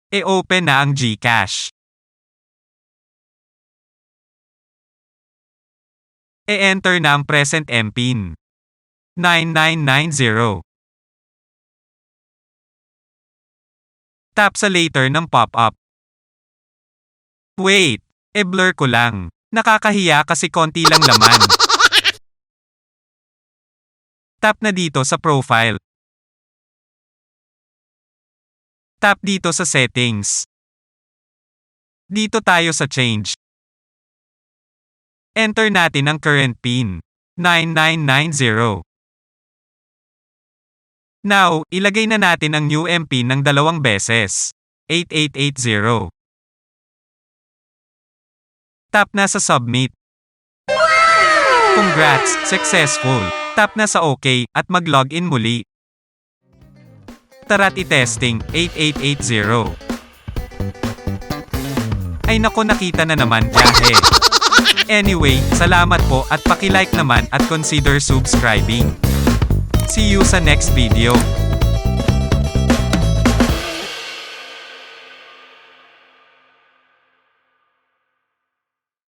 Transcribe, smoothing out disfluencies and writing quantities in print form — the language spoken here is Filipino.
E-open na ang Gcash. E-enter na ang present MPIN. 9990. Tap sa later ng pop-up. Wait, e-blur ko lang. Nakakahiya kasi konti lang laman. Tap na dito sa profile. Tap dito sa settings. Dito tayo sa change. Enter natin ang current PIN. 9990. Now, ilagay na natin ang new MPIN ng 2 beses. 8880. Tap na sa submit. Congrats, successful. Tap na sa OK, at mag-login muli. Tara't i-testing, 8880. Ay nako, nakita na naman, gahe. Anyway, salamat po at paki-like naman at consider subscribing. See you sa next video.